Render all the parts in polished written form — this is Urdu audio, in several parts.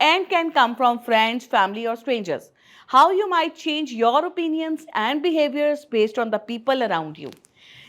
and can come from friends, family or strangers. How you might change your opinions and behaviors based on the people around you.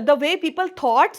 the way people thoughts,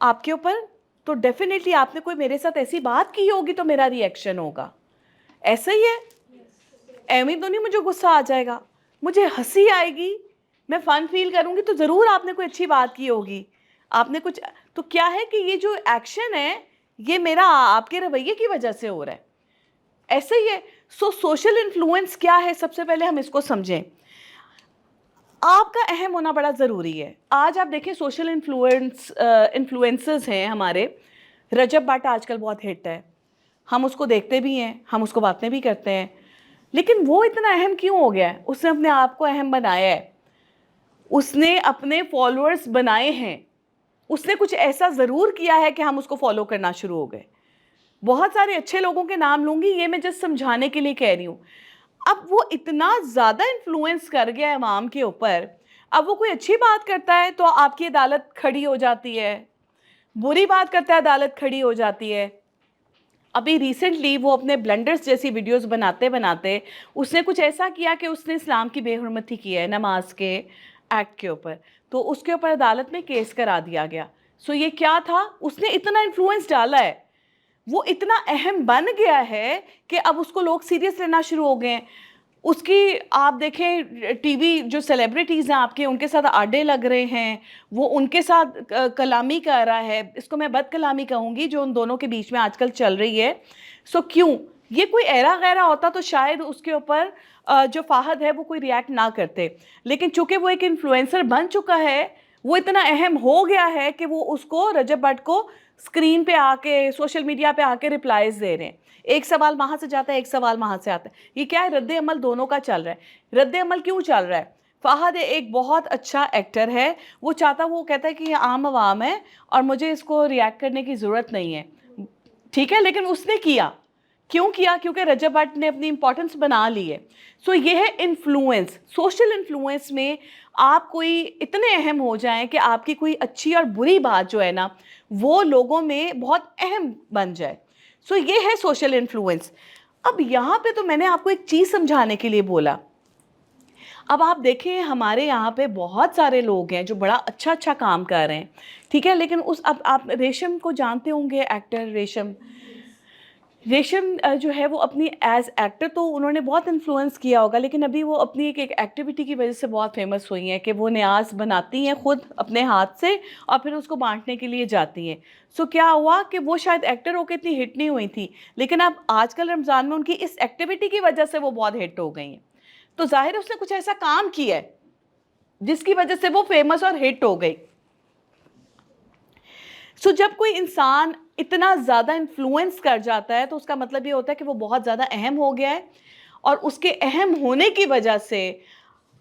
آپ کے اوپر, تو ڈیفینیٹلی آپ نے کوئی میرے ساتھ ایسی بات کی ہوگی تو میرا ریئیکشن ہوگا. ایسا ہی ہے, ایویں تو نہیں مجھے غصہ آ جائے گا, مجھے ہنسی آئے گی, میں فن فیل کروں گی, تو ضرور آپ نے کوئی اچھی بات کی ہوگی, آپ نے کچھ. تو کیا ہے کہ یہ جو ایکشن ہے یہ میرا آپ کے رویے کی وجہ سے ہو رہا ہے. ایسا ہی ہے. سو سوشل انفلوئنس کیا ہے, سب سے پہلے ہم اس کو سمجھیں. آپ کا اہم ہونا بڑا ضروری ہے. آج آپ دیکھیں سوشل انفلوئنسرز ہیں ہمارے. رجب بٹ آج کل بہت ہٹ ہے, ہم اس کو دیکھتے بھی ہیں, ہم اس کو باتیں بھی کرتے ہیں, لیکن وہ اتنا اہم کیوں ہو گیا ہے؟ اس نے اپنے آپ کو اہم بنایا ہے, اس نے اپنے فالوورز بنائے ہیں, اس نے کچھ ایسا ضرور کیا ہے کہ ہم اس کو فالو کرنا شروع ہو گئے. بہت سارے اچھے لوگوں کے نام لوں گی, یہ میں جسٹ سمجھانے کے لیے کہہ رہی ہوں. اب وہ اتنا زیادہ انفلوئنس کر گیا ہے عوام کے اوپر, اب وہ کوئی اچھی بات کرتا ہے تو آپ کی عدالت کھڑی ہو جاتی ہے, بری بات کرتا ہے عدالت کھڑی ہو جاتی ہے. ابھی ریسنٹلی وہ اپنے بلنڈرز جیسی ویڈیوز بناتے بناتے اس نے کچھ ایسا کیا کہ اس نے اسلام کی بے حرمتی کی ہے نماز کے ایکٹ کے اوپر, تو اس کے اوپر عدالت میں کیس کرا دیا گیا. سو یہ کیا تھا, اس نے اتنا انفلوئنس ڈالا ہے, وہ اتنا اہم بن گیا ہے کہ اب اس کو لوگ سیریس لینا شروع ہو گئے ہیں. اس کی آپ دیکھیں ٹی وی جو سیلیبریٹیز ہیں آپ کے, ان کے ساتھ آڈے لگ رہے ہیں, وہ ان کے ساتھ کلامی کر رہا ہے, اس کو میں بد کلامی کہوں گی جو ان دونوں کے بیچ میں آج کل چل رہی ہے. سو کیوں, یہ کوئی ایرا غیرہ ہوتا تو شاید اس کے اوپر جو فہد ہے وہ کوئی ریئیکٹ نہ کرتے, لیکن چونکہ وہ ایک انفلوئنسر بن چکا ہے, وہ اتنا اہم ہو گیا ہے کہ وہ اس کو رجب بٹ کو اسکرین پہ آ کے سوشل میڈیا پہ آ کے ریپلائز دے رہے ہیں. ایک سوال وہاں سے جاتا ہے, ایک سوال وہاں سے آتا ہے. یہ کیا ہے, رد عمل دونوں کا چل رہا ہے. رد عمل کیوں چل رہا ہے؟ فہد ایک بہت اچھا ایکٹر ہے, وہ چاہتا, وہ کہتا ہے کہ یہ عام عوام ہے اور مجھے اس کو ریئیکٹ کرنے کی ضرورت نہیں ہے, ٹھیک ہے, لیکن اس نے کیا. کیوں کیا؟ کیونکہ رجب بٹ نے اپنی امپورٹنس بنا لی ہے. سو یہ ہے انفلوئنس. سوشل انفلوئنس میں آپ کوئی اتنے اہم ہو جائیں کہ آپ کی کوئی اچھی اور بری بات جو ہے نا وہ لوگوں میں بہت اہم بن جائے. سو یہ ہے سوشل انفلوئنس. اب یہاں پہ تو میں نے آپ کو ایک چیز سمجھانے کے لیے بولا. اب آپ دیکھیں ہمارے یہاں پہ بہت سارے لوگ ہیں جو بڑا اچھا اچھا کام کر رہے ہیں, ٹھیک ہے, لیکن اب آپ ریشم کو جانتے ہوں گے, ایکٹر ریشم جو ہے وہ اپنی ایز ایکٹر تو انہوں نے بہت انفلوئنس کیا ہوگا, لیکن ابھی وہ اپنی ایک ایکٹیویٹی کی وجہ سے بہت فیمس ہوئی ہیں کہ وہ نیاز بناتی ہیں خود اپنے ہاتھ سے اور پھر اس کو بانٹنے کے لیے جاتی ہیں. سو کیا ہوا کہ وہ شاید ایکٹر ہو کے اتنی ہٹ نہیں ہوئی تھی, لیکن اب آج کل رمضان میں ان کی اس ایکٹیویٹی کی وجہ سے وہ بہت ہٹ ہو گئی ہیں. تو ظاہر ہے اس نے کچھ ایسا کام کیا ہے جس کی وجہ سے وہ فیمس اور ہٹ ہو گئی. سو جب کوئی انسان اتنا زیادہ انفلوئنس کر جاتا ہے تو اس کا مطلب یہ ہوتا ہے کہ وہ بہت زیادہ اہم ہو گیا ہے, اور اس کے اہم ہونے کی وجہ سے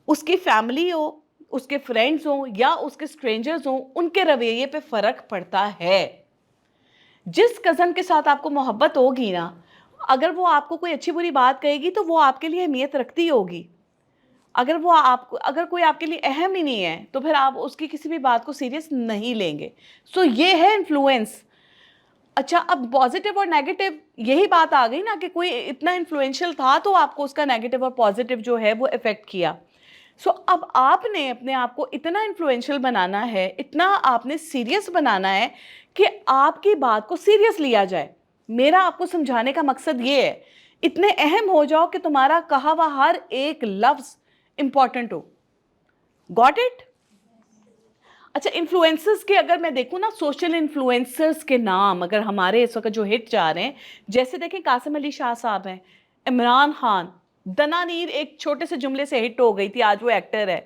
اس کی فیملی ہو, اس کے فرینڈز ہوں یا اس کے اسٹرینجرز ہوں, ان کے رویے پہ فرق پڑتا ہے. جس کزن کے ساتھ آپ کو محبت ہوگی نا, اگر وہ آپ کو کوئی اچھی بری بات کہے گی تو وہ آپ کے لیے اہمیت رکھتی ہوگی. اگر کوئی آپ کے لیے اہم ہی نہیں ہے تو پھر آپ اس کی کسی بھی بات کو سیریس نہیں لیں گے. سو یہ ہے انفلوئنس. اچھا, اب پازیٹیو اور نیگیٹو یہی بات آ گئی نا کہ کوئی اتنا انفلوئنشل تھا تو آپ کو اس کا نیگیٹو اور پازیٹیو جو ہے وہ افیکٹ کیا. سو اب آپ نے اپنے آپ کو اتنا انفلوئنشل بنانا ہے, اتنا آپ نے سیریس بنانا ہے کہ آپ کی بات کو سیریس لیا جائے. میرا آپ کو سمجھانے کا مقصد یہ ہے, اتنے اہم ہو جاؤ کہ تمہارا کہا ہوا ہر ایک لفظ امپورٹنٹ ہو. Got it? اچھا, انفلوئنسرز کے اگر میں دیکھوں نا, سوشل انفلوئنسرز کے نام اگر ہمارے اس وقت جو ہٹ جا رہے ہیں, جیسے دیکھیں قاسم علی شاہ صاحب ہیں, عمران خان. دنا نیر ایک چھوٹے سے جملے سے ہٹ ہو گئی تھی, آج وہ ایکٹر ہے.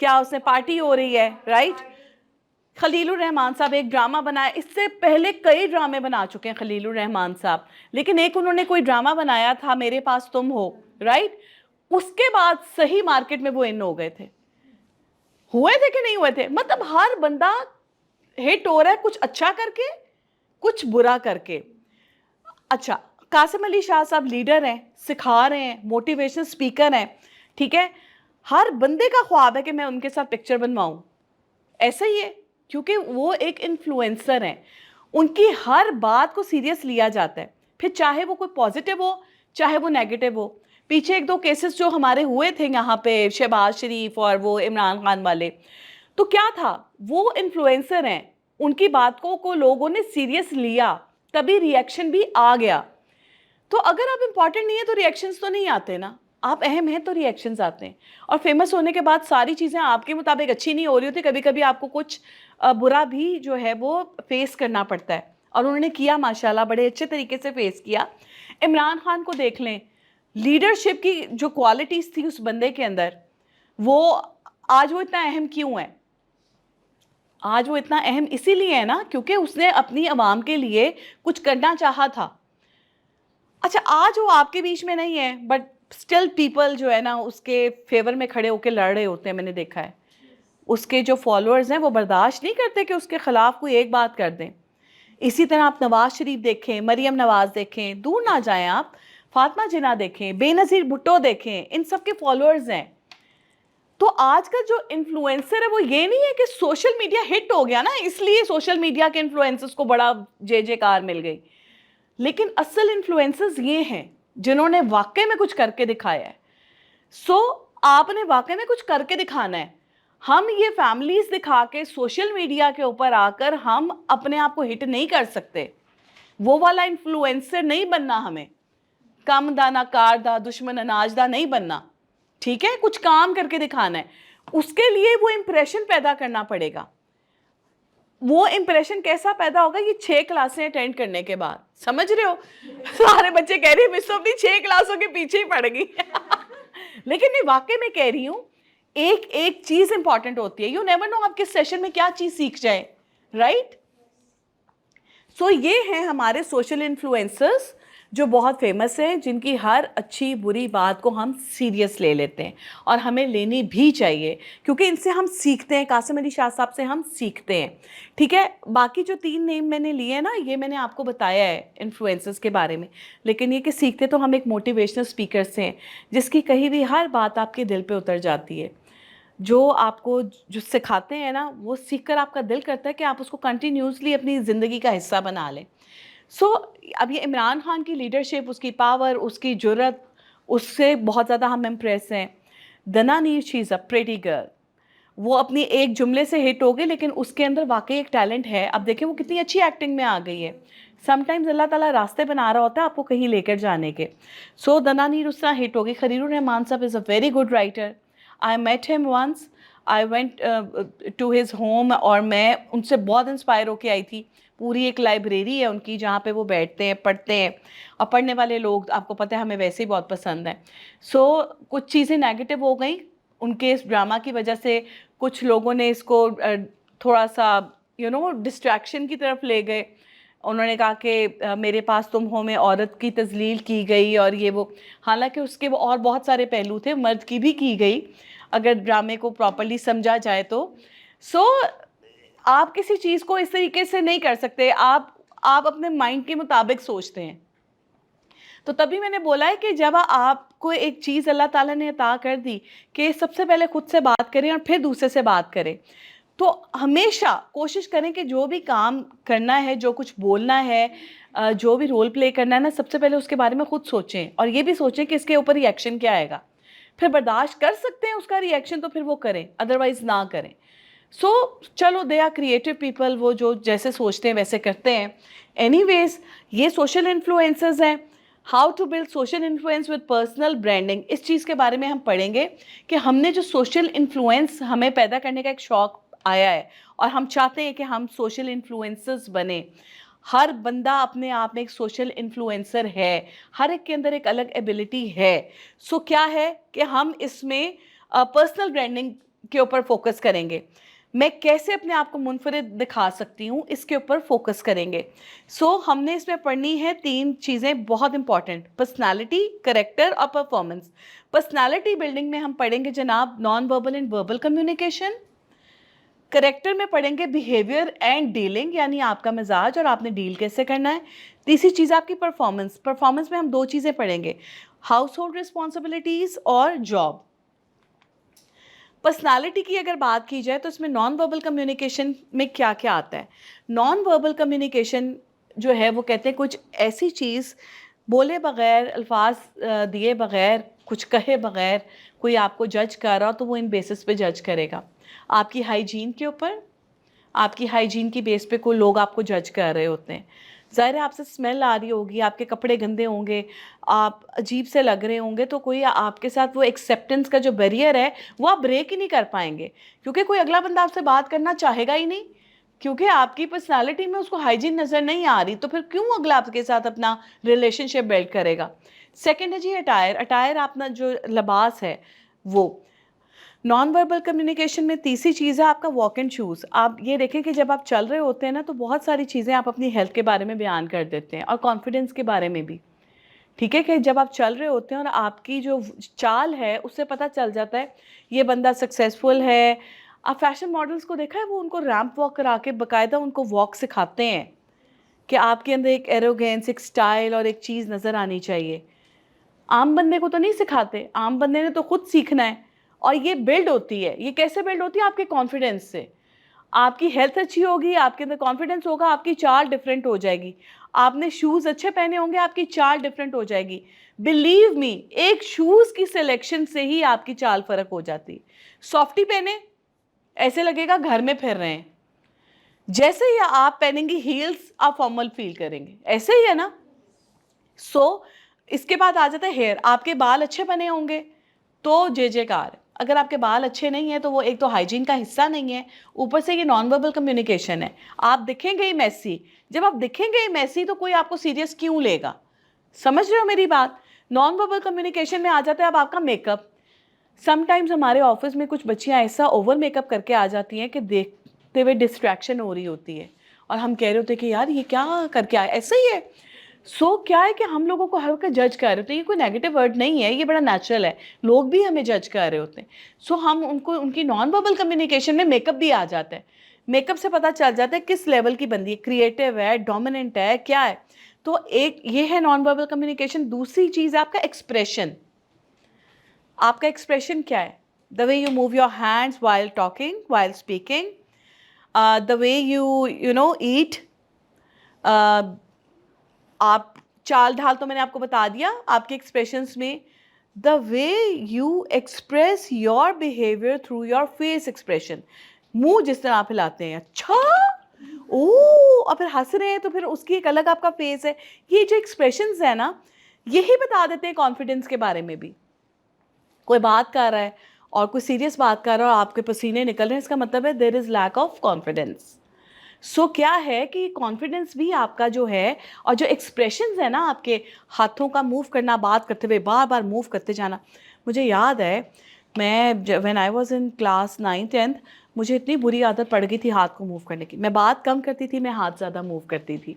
کیا اس نے پارٹی ہو رہی ہے, رائٹ. خلیل الرحمان صاحب ایک ڈرامہ بنایا, اس سے پہلے کئی ڈرامے بنا چکے ہیں خلیل الرحمان صاحب, لیکن ایک انہوں نے کوئی ڈرامہ بنایا تھا میرے پاس تم ہو, رائٹ. اس کے بعد صحیح مارکیٹ میں وہ ان ہو گئے تھے. ہوئے تھے کہ نہیں ہوئے تھے؟ مطلب ہر بندہ ہٹ ہو رہا ہے کچھ اچھا کر کے, کچھ برا کر کے. اچھا, قاسم علی شاہ صاحب لیڈر ہیں, سکھا رہے ہیں, موٹیویشن سپیکر ہیں, ٹھیک ہے. ہر بندے کا خواب ہے کہ میں ان کے ساتھ پکچر بنواؤں. ایسا ہی ہے, کیونکہ وہ ایک انفلوئنسر ہیں, ان کی ہر بات کو سیریس لیا جاتا ہے, پھر چاہے وہ کوئی پازیٹیو ہو چاہے وہ نیگیٹو ہو. پیچھے ایک دو کیسز جو ہمارے ہوئے تھے یہاں پہ, شہباز شریف اور وہ عمران خان والے, تو کیا تھا, وہ انفلوئنسر ہیں, ان کی باتوں کو لوگوں نے سیریس لیا, تبھی ریئیکشن بھی آ گیا. تو اگر آپ امپورٹنٹ نہیں ہیں تو ریئیکشنز تو نہیں آتے نا, آپ اہم ہیں تو ریئیکشنز آتے ہیں. اور فیمس ہونے کے بعد ساری چیزیں آپ کے مطابق اچھی نہیں ہو رہی ہوتی, کبھی کبھی آپ کو کچھ برا بھی جو ہے وہ فیس کرنا پڑتا ہے, اور انہوں نے کیا ماشاءاللہ, بڑے اچھے طریقے سے فیس کیا. عمران خان کو دیکھ لیں, لیڈرشپ کی جو کوالٹیز تھی اس بندے کے اندر, وہ آج وہ اتنا اہم کیوں ہے؟ آج وہ اتنا اہم اسی لیے ہے نا کیونکہ اس نے اپنی عوام کے لیے کچھ کرنا چاہا تھا. اچھا آج وہ آپ کے بیچ میں نہیں ہے, بٹ اسٹل پیپل جو ہے نا اس کے فیور میں کھڑے ہو کے لڑ رہے ہوتے ہیں, میں نے دیکھا ہے. اس کے جو فالوورز ہیں وہ برداشت نہیں کرتے کہ اس کے خلاف کوئی ایک بات کر دیں. اسی طرح آپ نواز شریف دیکھیں, مریم نواز دیکھیں, دور نہ جائیں آپ, فاطمہ جناح دیکھیں, بے نظیر بھٹو دیکھیں, ان سب کے فالوورز ہیں. تو آج کا جو انفلوئنسر ہے وہ یہ نہیں ہے کہ سوشل میڈیا ہٹ ہو گیا نا, اس لیے سوشل میڈیا کے انفلوئنسرز کو بڑا جے کار مل گئی. لیکن اصل انفلوئنسرز یہ ہیں جنہوں نے واقعے میں کچھ کر کے دکھایا ہے. سو آپ نے واقعے میں کچھ کر کے دکھانا ہے. ہم یہ فیملیز دکھا کے سوشل میڈیا کے اوپر آ کر ہم اپنے آپ کو ہٹ نہیں کر سکتے. وہ والا انفلوئنسر نہیں بننا ہمیں, کم دانا کار دا دشمن اناج دا نہیں بننا, ٹھیک ہے؟ کچھ کام کر کے دکھانا ہے. اس کے لیے وہ امپریشن پیدا کرنا پڑے گا. وہ امپریشن کیسا پیدا ہوگا؟ یہ 6 کلاسیں اٹینڈ کرنے کے بعد. سمجھ رہے ہو؟ سارے بچے کہہ رہے ہیں مس تو اپنی 6 کلاسوں کے پیچھے ہی پڑ گئی. لیکن میں واقعی میں کہہ رہی ہوں, ایک ایک چیز امپورٹنٹ ہوتی ہے. یو نیور نو آپ کس سیشن میں کیا چیز سیکھ جائیں, رائٹ؟ سو یہ ہیں ہمارے سوشل انفلوئنسرز جو بہت فیمس ہیں, جن کی ہر اچھی بری بات کو ہم سیریس لے لیتے ہیں, اور ہمیں لینی بھی چاہیے کیونکہ ان سے ہم سیکھتے ہیں. قاسم علی شاہ صاحب سے ہم سیکھتے ہیں, ٹھیک ہے؟ باقی جو 3 نیم میں نے لیے ہیں نا, یہ میں نے آپ کو بتایا ہے انفلوئنسرز کے بارے میں. لیکن یہ کہ سیکھتے تو ہم ایک موٹیویشنل اسپیکر سے ہیں جس کی کہی بھی ہر بات آپ کے دل پہ اتر جاتی ہے. جو آپ کو جو سکھاتے ہیں نا, وہ سیکھ کر آپ کا دل کرتا ہے کہ آپ اس کو کنٹینیوسلی اپنی زندگی کا حصہ بنا لیں. سو اب یہ عمران خان کی لیڈرشپ, اس کی پاور, اس کی جرت, اس سے بہت زیادہ ہم امپریس ہیں. دنا نیر, شی از اے پریٹی گرل. وہ اپنی ایک جملے سے ہٹ ہو گئی, لیکن اس کے اندر واقعی ایک ٹیلنٹ ہے. اب دیکھیں وہ کتنی اچھی ایکٹنگ میں آ گئی ہے. سم ٹائمز اللہ تعالیٰ راستے بنا رہا ہوتا ہے آپ کو کہیں لے کر جانے کے. سو دنا نیر اس طرح ہٹ ہو گئی. خلیل الرحمان صاحب is a very good writer. I met him once. I went to his home, اور میں ان سے بہت انسپائر ہو کے آئی تھی. پوری ایک لائبریری ہے ان کی جہاں پہ وہ بیٹھتے ہیں, پڑھتے ہیں, اور پڑھنے والے لوگ آپ کو پتہ ہے ہمیں ویسے ہی بہت پسند ہیں. سو کچھ چیزیں نیگیٹو ہو گئیں ان کے اس ڈرامہ کی وجہ سے. کچھ لوگوں نے اس کو تھوڑا سا ڈسٹریکشن کی طرف لے گئے. انہوں نے کہا کہ میرے پاس تم ہو میں عورت کی تذلیل کی گئی اور یہ وہ. حالانکہ اس کے اور بہت سارے پہلو تھے, مرد کی بھی کی گئی اگر ڈرامے کو پراپرلی سمجھا جائے تو. سو آپ کسی چیز کو اس طریقے سے نہیں کر سکتے, آپ اپنے مائنڈ کے مطابق سوچتے ہیں. تو تبھی میں نے بولا ہے کہ جب آپ کو ایک چیز اللہ تعالیٰ نے عطا کر دی کہ سب سے پہلے خود سے بات کریں اور پھر دوسرے سے بات کریں, تو ہمیشہ کوشش کریں کہ جو بھی کام کرنا ہے, جو کچھ بولنا ہے, جو بھی رول پلے کرنا ہے نا, سب سے پہلے اس کے بارے میں خود سوچیں, اور یہ بھی سوچیں کہ اس کے اوپر ریئیکشن کیا آئے گا. پھر برداشت کر سکتے ہیں اس کا ریئیکشن تو پھر وہ کریں, ادروائز نہ کریں. سو چلو دے آر کریٹو پیپل, وہ جو جیسے سوچتے ہیں ویسے کرتے ہیں. اینی ویز یہ سوشل انفلوئنسرز ہیں. How to build social influence with personal branding, اس چیز کے بارے میں ہم پڑھیں گے کہ ہم نے جو سوشل انفلوئنس ہمیں پیدا کرنے کا ایک شوق آیا ہے, اور ہم چاہتے ہیں کہ ہم سوشل انفلوئنسرز بنیں. ہر بندہ اپنے آپ میں ایک سوشل انفلوئنسر ہے, ہر ایک کے اندر ایک الگ ایبلٹی ہے. سو کیا ہے کہ ہم اس میں پرسنل برانڈنگ کے اوپر فوکس کریں گے. میں کیسے اپنے آپ کو منفرد دکھا سکتی ہوں, اس کے اوپر فوکس کریں گے. سو ہم نے اس میں پڑھنی ہے 3 چیزیں بہت امپورٹنٹ, پرسنالٹی, کریکٹر اور پرفارمنس. پرسنالٹی بلڈنگ میں ہم پڑھیں گے جناب non verbal and verbal communication. Character میں پڑھیں گے بیہیویئر اینڈ ڈیلنگ, یعنی آپ کا مزاج اور آپ نے ڈیل کیسے کرنا ہے. تیسری چیز آپ کی پرفارمنس. پرفارمنس میں ہم 2 چیزیں پڑھیں گے, ہاؤس ہولڈ رسپانسبلٹیز اور جاب. پرسنالٹی کی اگر بات کی جائے تو اس میں نان وربل کمیونیکیشن میں کیا کیا آتا ہے. نان وربل کمیونیکیشن جو ہے وہ کہتے ہیں کچھ ایسی چیز بولے بغیر, الفاظ دیے بغیر, کچھ کہے بغیر کوئی آپ کو جج کر رہا تو وہ ان بیسس پہ جج کرے گا. آپ کی ہائیجین کے اوپر, آپ کی ہائیجین کی بیس پہ کوئی لوگ آپ کو جج کر رہے ہوتے ہیں. ظاہر ہے آپ سے اسمیل آ رہی ہوگی, آپ کے کپڑے گندے ہوں گے, آپ عجیب سے لگ رہے ہوں گے, تو کوئی آپ کے ساتھ وہ ایکسیپٹنس کا جو بیریئر ہے وہ آپ بریک ہی نہیں کر پائیں گے, کیونکہ کوئی اگلا بندہ آپ سے بات کرنا چاہے گا ہی نہیں, کیونکہ آپ کی پرسنالٹی میں اس کو ہائیجین نظر نہیں آ رہی, تو پھر کیوں اگلا آپ کے ساتھ اپنا ریلیشن شپ بلڈ کرے گا. سیکنڈ ہے جی اٹائر اپنا جو لباس ہے وہ. نان وربل کمیونیکیشن میں تیسری چیز ہے آپ کا واک اینڈ شوز. آپ یہ دیکھیں کہ جب آپ چل رہے ہوتے ہیں نا تو بہت ساری چیزیں آپ اپنی ہیلتھ کے بارے میں بیان کر دیتے ہیں, اور کانفیڈنس کے بارے میں بھی. ٹھیک ہے, کہ جب آپ چل رہے ہوتے ہیں اور آپ کی جو چال ہے اس سے پتہ چل جاتا ہے یہ بندہ سکسیزفل ہے. آپ فیشن ماڈلز کو دیکھا ہے, وہ ان کو ریمپ واک کرا کے باقاعدہ ان کو واک سکھاتے ہیں کہ آپ کے اندر ایک ایروگینس, ایک سٹائل اور ایک چیز نظر آنی چاہیے. عام بندے کو تو نہیں سکھاتے, عام بندے نے تو خود سیکھنا ہے. اور یہ بلڈ ہوتی ہے, یہ کیسے بلڈ ہوتی ہے؟ آپ کے کانفیڈنس سے. آپ کی ہیلتھ اچھی ہوگی, آپ کے اندر کانفیڈنس ہوگا, آپ کی چال ڈفرینٹ ہو جائے گی. آپ نے شوز اچھے پہنے ہوں گے, آپ کی چال ڈفرینٹ ہو جائے گی. بلیو می, ایک شوز کی سلیکشن سے ہی آپ کی چال فرق ہو جاتی. سافٹی پہنے, ایسے لگے گا گھر میں پھر رہے ہیں. جیسے ہی آپ پہنیں گی ہیلز, آپ فارمل فیل کریں گے. ایسے ہی ہے نا. اس کے بعد آ جاتا ہے ہیئر. آپ کے بال اچھے بنے ہوں گے تو جے کار. اگر آپ کے بال اچھے نہیں ہیں تو وہ ایک تو ہائیجین کا حصہ نہیں ہے, اوپر سے یہ نان وربل کمیونیکیشن ہے. آپ دکھیں گے ہی میسی, جب آپ دکھیں گے ہی میسی تو کوئی آپ کو سیریس کیوں لے گا؟ سمجھ رہے ہو میری بات؟ نان وربل کمیونیکیشن میں آ جاتا ہے اب آپ کا میک اپ. سم ٹائمز ہمارے آفس میں کچھ بچیاں ایسا اوور میک اپ کر کے آ جاتی ہیں کہ دیکھتے ہوئے ڈسٹریکشن ہو رہی ہوتی ہے, اور ہم کہہ رہے ہوتے ہیں کہ یار یہ کیا کر کے آئے, ایسا ہی ہے. کیا ہے کہ ہم لوگوں کو ہر وقت جج کر رہے ہوتے ہیں. یہ کوئی نیگیٹو ورڈ نہیں ہے, یہ بڑا نیچرل ہے, لوگ بھی ہمیں جج کر رہے ہوتے ہیں. ہم ان کو ان کی نان وربل کمیونیکیشن میں میک اپ بھی آ جاتا ہے. میک اپ سے پتہ چل جاتا ہے کس لیول کی بندی ہے, کریٹو ہے, ڈومیننٹ ہے, کیا ہے. تو ایک یہ ہے نان وربل کمیونیکیشن. دوسری چیز ہے آپ کا ایکسپریشن. آپ کا ایکسپریشن کیا ہے؟ The way you move your hands while talking, while speaking, the way you know eat. آپ چال ڈھال تو میں نے آپ کو بتا دیا. آپ کے ایکسپریشنز میں the way you express your behaviour through your face expression. منہ جس طرح آپ ہلاتے ہیں, اچھا اور پھر ہنس رہے ہیں تو پھر اس کی ایک الگ آپ کا فیس ہے. یہ جو ایکسپریشنز ہیں نا, یہی بتا دیتے ہیں کانفیڈنس کے بارے میں بھی. کوئی بات کر رہا ہے اور کوئی سیریس بات کر رہا ہے اور آپ کے پسینے نکل رہے ہیں, اس کا مطلب ہے دیر از لیک آف کانفیڈنس. کیا ہے کہ کانفیڈنس بھی آپ کا جو ہے, اور جو ایکسپریشنز ہیں نا آپ کے ہاتھوں کا موو کرنا, بات کرتے ہوئے بار بار موو کرتے جانا. مجھے یاد ہے میں when I was in class 9th-10th مجھے اتنی بری عادت پڑ گئی تھی ہاتھ کو موو کرنے کی. میں بات کم کرتی تھی, میں ہاتھ زیادہ موو کرتی تھی.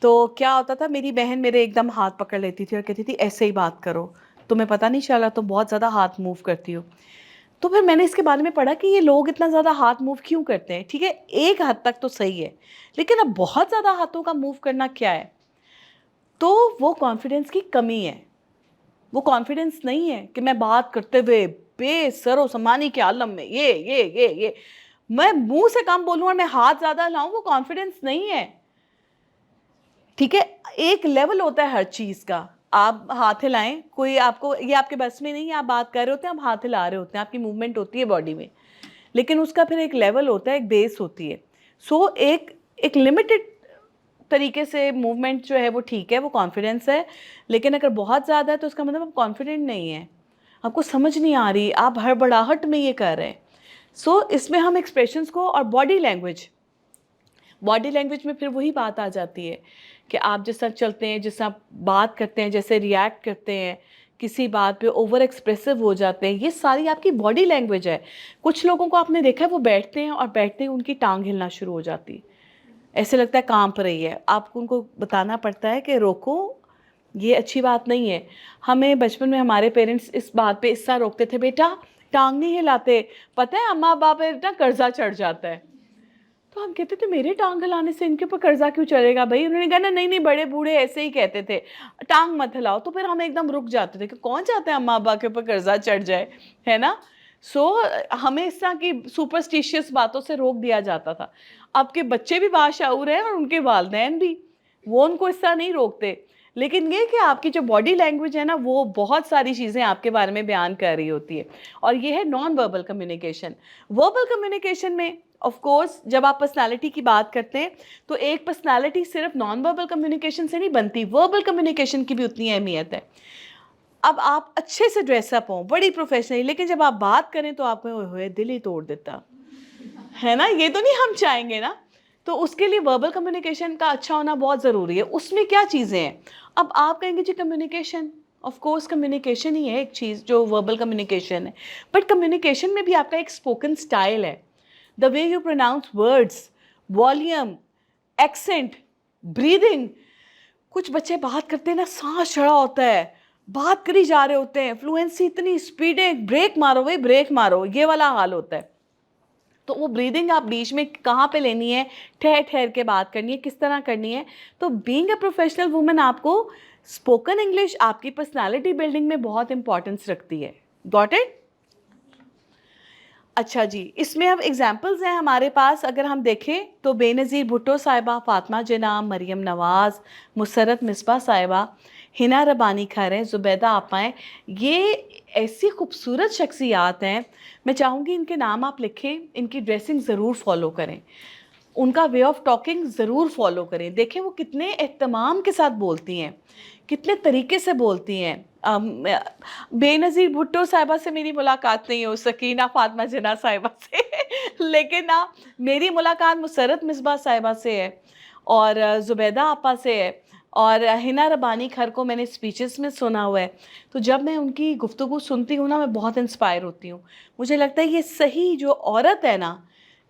تو کیا ہوتا تھا, میری بہن میرے ایک دم ہاتھ پکڑ لیتی تھی اور کہتی تھی ایسے ہی بات کرو, تمہیں پتہ نہیں چلا تم بہت زیادہ ہاتھ موو کرتی ہو. تو پھر میں نے اس کے بارے میں پڑھا کہ یہ لوگ اتنا زیادہ ہاتھ موو کیوں کرتے ہیں. ٹھیک ہے, ایک حد تک تو صحیح ہے, لیکن اب بہت زیادہ ہاتھوں کا موو کرنا کیا ہے؟ تو وہ کانفیڈنس کی کمی ہے. وہ کانفیڈنس نہیں ہے کہ میں بات کرتے ہوئے بے سر و سامانی کے عالم میں یہ میں منہ سے کم بولوں اور میں ہاتھ زیادہ لاؤں, وہ کانفیڈنس نہیں ہے. ٹھیک ہے, ایک لیول ہوتا ہے ہر چیز کا. آپ ہاتھ ہلائیں, کوئی آپ کو یہ آپ کے بس میں نہیں ہے, آپ بات کر رہے ہوتے ہیں, آپ ہاتھ ہلا رہے ہوتے ہیں, آپ کی موومنٹ ہوتی ہے باڈی میں, لیکن اس کا پھر ایک لیول ہوتا ہے, ایک بیس ہوتی ہے. ایک لمیٹڈ طریقے سے موومنٹ جو ہے وہ ٹھیک ہے, وہ کانفیڈنس ہے. لیکن اگر بہت زیادہ ہے تو اس کا مطلب آپ کانفیڈنٹ نہیں ہیں, آپ کو سمجھ نہیں آ رہی, آپ ہڑبڑاہٹ میں یہ کر رہے ہیں. اس میں ہم ایکسپریشنز کو, اور باڈی لینگویج میں پھر وہی بات آ جاتی ہے کہ آپ جس طرح چلتے ہیں, جس طرح بات کرتے ہیں, جیسے ریئیکٹ کرتے ہیں کسی بات پہ, اوور ایکسپریسو ہو جاتے ہیں, یہ ساری آپ کی باڈی لینگویج ہے. کچھ لوگوں کو آپ نے دیکھا ہے وہ بیٹھتے ہیں اور بیٹھتے ہی ان کی ٹانگ ہلنا شروع ہو جاتی, ایسے لگتا ہے کانپ رہی ہے. آپ کو ان کو بتانا پڑتا ہے کہ روکو, یہ اچھی بات نہیں ہے. ہمیں بچپن میں ہمارے پیرنٹس اس بات پہ اس طرح روکتے تھے, بیٹا ٹانگ نہیں ہلاتے, پتہ ہے اماں ابا پہ اتنا قرضہ چڑھ جاتا ہے. تو ہم کہتے تھے میرے ٹانگ ہلانے سے ان کے اوپر قرضہ کیوں چڑھے گا بھائی؟ انہوں نے کہا نا نہیں بڑے بوڑھے ایسے ہی کہتے تھے, ٹانگ مت ہلاؤ. تو پھر ہم ایک دم رک جاتے تھے کہ کون چاہتا ہے اماں ابا کے اوپر قرضہ چڑھ جائے, ہے نا. ہمیں اس طرح کی سپرسٹیشیس باتوں سے روک دیا جاتا تھا. اب کے بچے بھی باشعور ہیں اور ان کے والدین بھی, وہ ان کو اس طرح نہیں روکتے. لیکن یہ کہ آپ کی جو باڈی لینگویج ہے نا وہ بہت ساری چیزیں آپ کے بارے میں بیان کر رہی ہوتی ہے. اور یہ ہے non verbal communication. Verbal communication میں آف کورس جب آپ پرسنالٹی کی بات کرتے ہیں تو ایک پرسنالٹی صرف نان وربل کمیونیکیشن سے نہیں بنتی, وربل کمیونیکیشن کی بھی اتنی اہمیت ہے. اب آپ اچھے سے ڈریس اپ ہوں, بڑی پروفیشنلی, لیکن جب آپ بات کریں تو آپ کو ہوئے دل ہی توڑ دیتا ہے نا, یہ تو نہیں ہم چاہیں گے نا. تو اس کے لیے وربل کمیونیکیشن کا اچھا ہونا بہت ضروری ہے. اس میں کیا چیزیں ہیں, اب آپ کہیں گے جی کمیونیکیشن, آف کورس کمیونیکیشن ہی ہے ایک چیز جو وربل کمیونیکیشن ہے, بٹ کمیونیکیشن میں بھی آپ کا ایک اسپوکن اسٹائل ہے, the way you pronounce words, volume, accent, breathing. کچھ بچے بات کرتے ہیں نا سانس چڑھا ہوتا ہے, بات کری جا رہے ہوتے ہیں, فلوئنسی اتنی اسپیڈیں, بریک مارو بھائی بریک مارو, یہ والا حال ہوتا ہے. تو وہ بریدنگ آپ بیچ میں کہاں پہ لینی ہے, ٹھہر ٹھہر کے بات کرنی ہے, کس طرح کرنی ہے. تو بینگ اے پروفیشنل وومن آپ کو اسپوکن انگلش آپ کی پرسنالٹی بلڈنگ میں بہت امپورٹنس رکھتی ہے. Got it? اچھا جی, اس میں اب ایگزامپلز ہیں ہمارے پاس. اگر ہم دیکھیں تو بے نظیر بھٹو صاحبہ, فاطمہ جناح, مریم نواز, مسرت مصباح صاحبہ, ہنا ربانی کھر ہیں, زبیدہ آپا ہیں. یہ ایسی خوبصورت شخصیات ہیں, میں چاہوں گی ان کے نام آپ لکھیں, ان کی ڈریسنگ ضرور فالو کریں, ان کا وے آف ٹاکنگ ضرور فالو کریں. دیکھیں وہ کتنے اہتمام کے ساتھ بولتی ہیں, کتنے طریقے سے بولتی ہیں. بے نظیر بھٹو صاحبہ سے میری ملاقات نہیں ہو سکی, نہ فاطمہ جناح صاحبہ سے, لیکن میری ملاقات مسرت مصباح صاحبہ سے ہے, اور زبیدہ آپا سے ہے, اور ہنا ربانی کھر کو میں نے اسپیچز میں سنا ہوا ہے. تو جب میں ان کی گفتگو سنتی ہوں نا میں بہت انسپائر ہوتی ہوں. مجھے لگتا ہے یہ صحیح جو عورت ہے نا,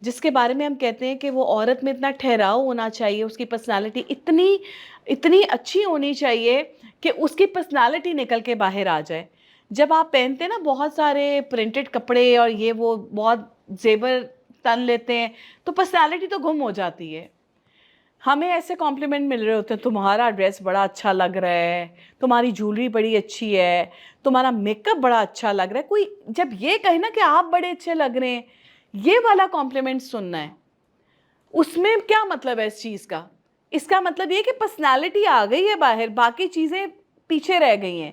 جس کے بارے میں ہم کہتے ہیں کہ وہ عورت میں اتنا ٹھہراؤ ہونا چاہیے, اس کی پرسنالٹی اتنی اچھی ہونی چاہیے کہ اس کی پرسنالٹی نکل کے باہر آ جائے. جب آپ پہنتے ہیں نا بہت سارے پرنٹڈ کپڑے اور یہ وہ بہت زیور تن لیتے ہیں تو پرسنالٹی تو گم ہو جاتی ہے. ہمیں ایسے کمپلیمنٹ مل رہے ہوتے ہیں, تمہارا ڈریس بڑا اچھا لگ رہا ہے, تمہاری جولری بڑی اچھی ہے, تمہارا میک اپ بڑا اچھا لگ رہا ہے. کوئی جب یہ کہے نا کہ آپ بڑے اچھے لگ رہے ہیں, یہ والا کمپلیمنٹ سننا ہے, اس میں کیا مطلب ہے اس چیز کا؟ اس کا مطلب یہ کہ پرسنالٹی آ گئی ہے باہر, باقی چیزیں پیچھے رہ گئی ہیں.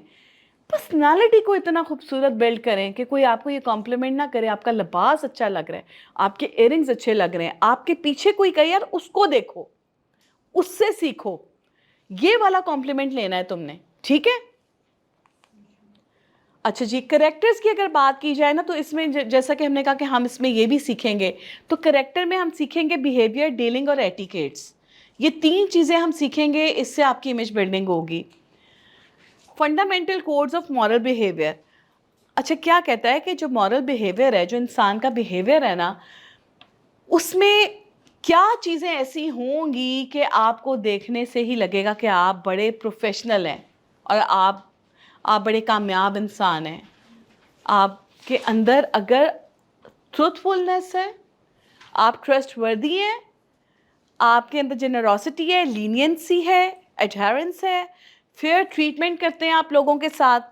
پرسنالٹی کو اتنا خوبصورت بلڈ کریں کہ کوئی آپ کو یہ کمپلیمنٹ نہ کرے, آپ کا لباس اچھا لگ رہا ہے, آپ کے ایئر رنگز اچھے لگ رہے ہیں, آپ کے پیچھے کوئی کہے یار اس کو دیکھو, اس سے سیکھو, یہ والا کمپلیمنٹ لینا ہے تم نے, ٹھیک ہے؟ اچھا جی, کریکٹرز کی اگر بات کی جائے نا تو اس میں جیسا کہ ہم نے کہا کہ ہم اس میں یہ بھی سیکھیں گے, تو کریکٹر میں ہم سیکھیں گے بیہیویئر, ڈیلنگ اور ایٹیکیٹس. یہ 3 چیزیں ہم سیکھیں گے, اس سے آپ کی امیج بلڈنگ ہوگی. Fundamental codes of moral behaviour. اچھا کیا کہتا ہے کہ جو مورل بیہیویئر ہے, جو انسان کا بیہیویئر ہے نا, اس میں کیا چیزیں ایسی ہوں گی کہ آپ کو دیکھنے سے ہی لگے گا کہ آپ بڑے پروفیشنل ہیں اور آپ بڑے کامیاب انسان ہیں. آپ کے اندر اگر ٹروتھفلنس ہے, آپ ٹرسٹ وردی ہیں, آپ کے اندر جنروسٹی ہے, لینینسی ہے, ایڈہرنس ہے, فیئر ٹریٹمنٹ کرتے ہیں آپ لوگوں کے ساتھ,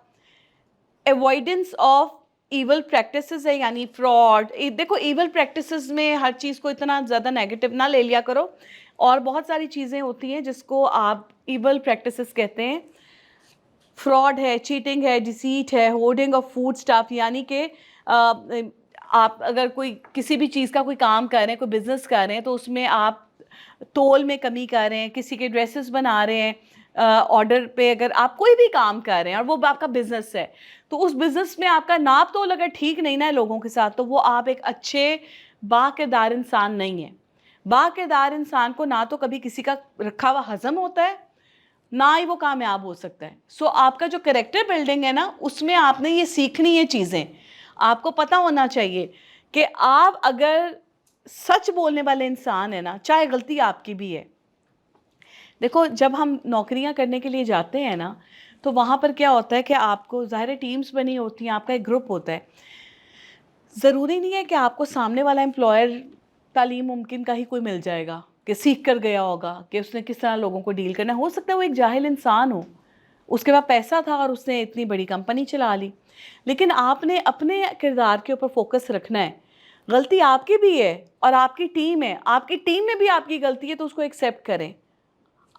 ایوائڈنس آف ایول پریکٹسز ہے یعنی فراڈ. دیکھو ایول پریکٹسز میں ہر چیز کو اتنا زیادہ نیگیٹو نہ لے لیا کرو, اور بہت ساری چیزیں ہوتی ہیں جس کو آپ ایول پریکٹسز کہتے ہیں. فراڈ ہے, چیٹنگ ہے, ڈیسیٹ ہے, ہورڈنگ آف فوڈ اسٹاف, یعنی کہ آپ اگر کوئی کسی بھی چیز کا کوئی کام کر رہے ہیں, کوئی بزنس کر رہے ہیں, تو اس میں آپ تول میں کمی کر رہے ہیں, کسی کے ڈریسز بنا رہے ہیں آرڈر پہ, اگر آپ کوئی بھی کام کر رہے ہیں اور وہ آپ کا بزنس ہے, تو اس بزنس میں آپ کا ناپ تول اگر ٹھیک نہیں نا لوگوں کے ساتھ, تو وہ آپ ایک اچھے باکردار انسان نہیں ہیں. باکردار انسان کو نہ تو کبھی کسی کا رکھا ہوا ہضم ہوتا ہے, نہ ہی وہ کامیاب ہو سکتا ہے. سو آپ کا جو کریکٹر بلڈنگ ہے نا, اس میں آپ نے یہ سیکھنی یہ چیزیں, آپ کو پتہ ہونا چاہیے کہ آپ اگر سچ بولنے والے انسان ہیں نا, چاہے غلطی آپ کی بھی ہے. دیکھو جب ہم نوکریاں کرنے کے لیے جاتے ہیں نا, تو وہاں پر کیا ہوتا ہے کہ آپ کو ظاہر ٹیمز بنی ہوتی ہیں, آپ کا ایک گروپ ہوتا ہے. ضروری نہیں ہے کہ آپ کو سامنے والا امپلائر تعلیم ممکن کا ہی کوئی مل جائے گا کہ سیکھ کر گیا ہوگا کہ اس نے کس طرح لوگوں کو ڈیل کرنا ہے. ہو سکتا ہے وہ ایک جاہل انسان ہو, اس کے پاس پیسہ تھا اور اس نے اتنی بڑی کمپنی چلا لی. لیکن آپ نے اپنے کردار کے اوپر فوکس رکھنا ہے. غلطی آپ کی بھی ہے اور آپ کی ٹیم ہے, آپ کی ٹیم میں بھی آپ کی غلطی ہے, تو اس کو ایکسیپٹ کریں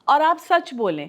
اور آپ سچ بولیں.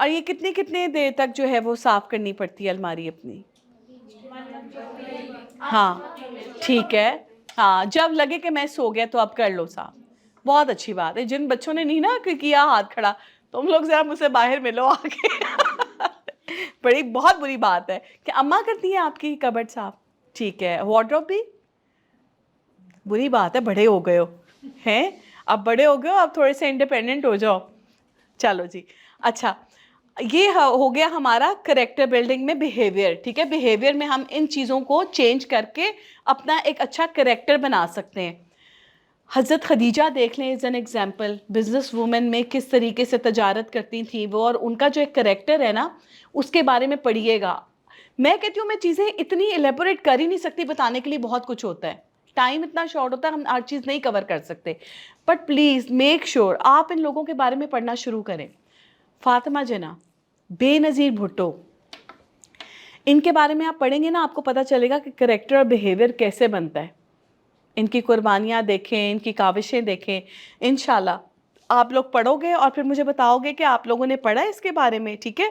اور یہ کتنے دیر تک جو ہے وہ صاف کرنی پڑتی ہے الماری اپنی؟ ہاں ٹھیک ہے، ہاں جب لگے کہ میں سو گیا تو اب کر لو صاف. بہت اچھی بات ہے. جن بچوں نے نہیں نا کیا ہاتھ کھڑا، تم لوگ ذرا مجھ سے باہر ملو آ کے. بہت بری بات ہے کہ اماں کرتی ہیں آپ کی کبڈ صاف. ٹھیک ہے. وارڈروب بھی بری بات ہے، بڑے ہو گئے ہو ہیں، اب بڑے ہو گئے ہو، اب تھوڑے سے انڈیپینڈنٹ ہو جاؤ. چلو جی اچھا، یہ ہو گیا ہمارا کریکٹر بلڈنگ میں بیہیویئر. ٹھیک ہے، بیہیویئر میں ہم ان چیزوں کو چینج کر کے اپنا ایک اچھا کریکٹر بنا سکتے ہیں. حضرت خدیجہ دیکھ لیں as an example, business woman میں کس طریقے سے تجارت کرتی تھیں وہ، اور ان کا جو ایک کریکٹر ہے نا اس کے بارے میں پڑھیے گا. میں کہتی ہوں میں چیزیں اتنی الیبوریٹ کر ہی نہیں سکتی، بتانے کے لیے بہت کچھ ہوتا ہے، ٹائم اتنا شارٹ ہوتا ہے، ہم ہر چیز نہیں کور کر سکتے. بٹ پلیز میک شیور آپ ان لوگوں کے بارے میں پڑھنا شروع کریں. فاطمہ جناح، بے نظیر بھٹو، ان کے بارے میں آپ پڑھیں گے نا آپ کو پتہ چلے گا کہ کریکٹر اور بیہیویئر کیسے بنتا ہے. ان کی قربانیاں دیکھیں، ان کی کاوشیں دیکھیں. انشاءاللہ آپ لوگ پڑھو گے اور پھر مجھے بتاؤ گے کہ آپ لوگوں نے پڑھا ہے اس کے بارے میں. ٹھیک ہے.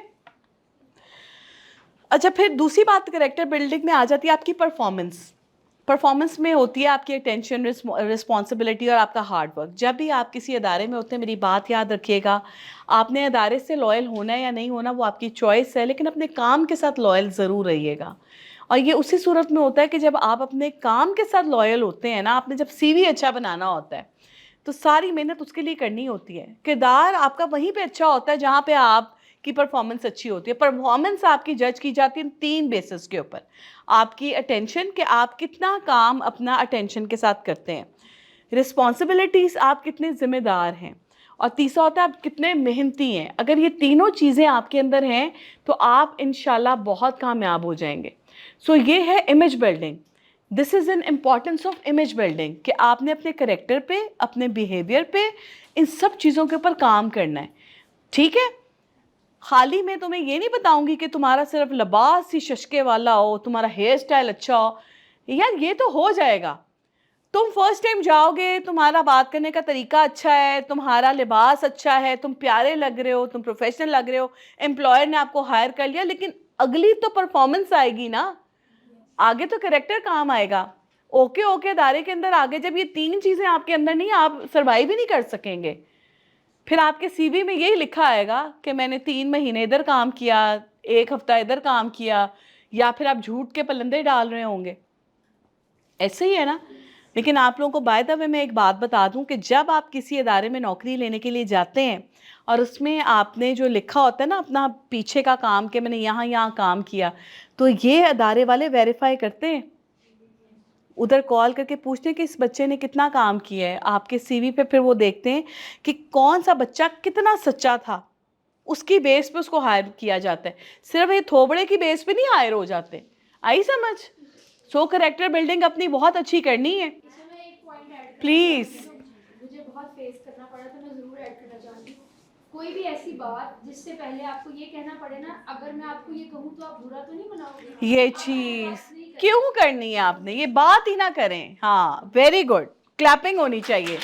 اچھا پھر دوسری بات کریکٹر بلڈنگ میں آ جاتی ہے آپ کی پرفارمنس. پرفارمنس میں ہوتی ہے آپ کی اٹینشن، رسپانسبلٹی اور آپ کا ہارڈ ورک. جب بھی آپ کسی ادارے میں ہوتے ہیں میری بات یاد رکھیے گا، آپ نے ادارے سے لائل ہونا ہے یا نہیں ہونا وہ آپ کی چوائس ہے، لیکن اپنے کام کے ساتھ لائل ضرور رہیے گا. اور یہ اسی صورت میں ہوتا ہے کہ جب آپ اپنے کام کے ساتھ لائل ہوتے ہیں نا، آپ نے جب سی وی اچھا بنانا ہوتا ہے تو ساری محنت اس کے لیے کرنی ہوتی ہے. کردار آپ کا وہیں پہ اچھا ہوتا ہے جہاں پہ آپ کی پرفارمنس اچھی ہوتی ہے. پرفارمنس آپ کی جج کی جاتی ہے 3 بیسس کے اوپر. آپ کی اٹینشن، کہ آپ کتنا کام اپنا اٹینشن کے ساتھ کرتے ہیں. رسپانسبلٹیز، آپ کتنے ذمہ دار ہیں. اور تیسرا ہوتا ہے آپ کتنے محنتی ہیں. اگر یہ تینوں چیزیں آپ کے اندر ہیں تو آپ انشاءاللہ بہت کامیاب ہو جائیں گے. سو یہ ہے image building. This is an importance of image building کہ آپ نے اپنے کریکٹر پہ، اپنے بیہیویئر پہ، ان سب چیزوں کے اوپر کام کرنا ہے. ٹھیک ہے. خالی میں تمہیں یہ نہیں بتاؤں گی کہ تمہارا صرف لباس ہی ششکے والا ہو، تمہارا ہیئر سٹائل اچھا ہو. یار یہ تو ہو جائے گا. تم فرسٹ ٹائم جاؤ گے، تمہارا بات کرنے کا طریقہ اچھا ہے، تمہارا لباس اچھا ہے، تم پیارے لگ رہے ہو، تم پروفیشنل لگ رہے ہو، امپلائر نے آپ کو ہائر کر لیا، لیکن اگلی تو پرفارمنس آئے گی نا، آگے تو کریکٹر کام آئے گا. اوکے ادارے کے اندر آگے جب یہ 3 چیزیں آپ کے اندر نہیں، آپ سروائیو بھی نہیں کر سکیں گے. پھر آپ کے سی وی میں یہی لکھا آئے گا کہ میں نے 3 مہینے ادھر کام کیا، 1 ہفتہ ادھر کام کیا، یا پھر آپ جھوٹ کے پلندے ڈال رہے ہوں گے. ایسے ہی ہے نا. لیکن آپ لوگوں کو بائی دا وے میں ایک بات بتا دوں کہ جب آپ کسی ادارے میں نوکری لینے کے لیے جاتے ہیں اور اس میں آپ نے جو لکھا ہوتا ہے نا اپنا پیچھے کا کام کہ میں نے یہاں کام کیا، تو یہ ادارے والے ویریفائی کرتے ہیں. ادھر کال کر کے پوچھتے ہیں کہ اس بچے نے کتنا کام کیا ہے. آپ کے سی وی پہ پھر وہ دیکھتے ہیں کہ کون سا بچہ کتنا سچا تھا، اس کی بیس پہ اس کو ہائر کیا جاتا ہے. صرف یہ تھوبڑے کی بیس پہ نہیں ہائر ہو جاتے. آئی سمجھ؟ سو کریکٹر بلڈنگ اپنی بہت اچھی کرنی ہے. پلیز. مجھے بہت فیس کرنا پڑا تو میں ضرور ایڈ کرنا چاہوں گی. کوئی بھی ایسی بات جس سے پہلے آپ کو یہ کہنا پڑے نا، اگر میں آپ کو یہ کہوں تو آپ برا تو نہیں مناؤ گے. یہ چیز کیوں کرنی ہے آپ نے؟ یہ بات ہی نہ کریں. ہاں ویری گڈ، کلیپنگ ہونی چاہیے.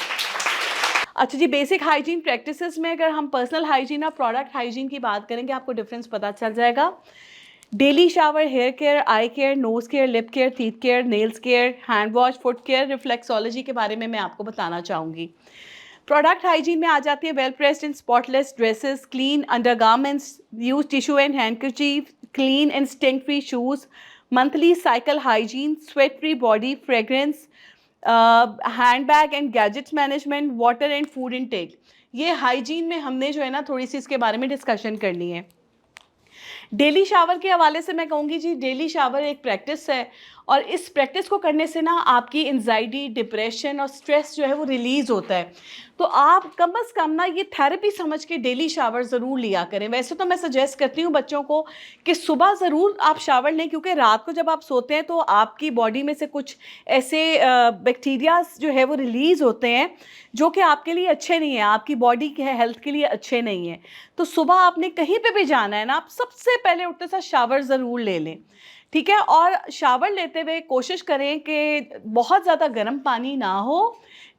اچھا جی، بیسک ہائیجین پریکٹسز میں اگر ہم پرسنل ہائیجین اور پروڈکٹ ہائیجین کی بات کریں گے آپ کو ڈفرینس پتہ چل جائے گا. Daily shower, hair care, eye care, nose care, lip care, teeth care, nails care, hand wash, foot care, reflexology کے بارے میں آپ کو بتانا چاہوں گی. پروڈکٹ ہائیجین میں آ جاتی ہے well pressed and spotless dresses, clean undergarments, use tissue and handkerchief, clean and stink free shoes, monthly cycle hygiene, sweat free body fragrance, handbag and gadgets management, water and food intake. یہ ہائیجین میں ہم نے جو ہے نا تھوڑی سی اس کے بارے میں ڈسکشن کرنی ہے. ڈیلی شاور کے حوالے سے میں کہوں گی جی، ڈیلی شاور ایک پریکٹس ہے، اور اس پریکٹس کو کرنے سے نا آپ کی انزائٹی، ڈپریشن اور سٹریس جو ہے وہ ریلیز ہوتا ہے. تو آپ کم از کم نا یہ تھیراپی سمجھ کے ڈیلی شاور ضرور لیا کریں. ویسے تو میں سجیسٹ کرتی ہوں بچوں کو کہ صبح ضرور آپ شاور لیں، کیونکہ رات کو جب آپ سوتے ہیں تو آپ کی باڈی میں سے کچھ ایسے بیکٹیریاز جو ہے وہ ریلیز ہوتے ہیں جو کہ آپ کے لیے اچھے نہیں ہیں، آپ کی باڈی کے ہیلتھ کے لیے اچھے نہیں ہیں. تو صبح آپ نے کہیں پہ بھی جانا ہے نا، آپ سب سے پہلے اٹھتے ساتھ شاور ضرور لے لیں. ٹھیک ہے. اور شاور لیتے ہوئے کوشش کریں کہ بہت زیادہ گرم پانی نہ ہو،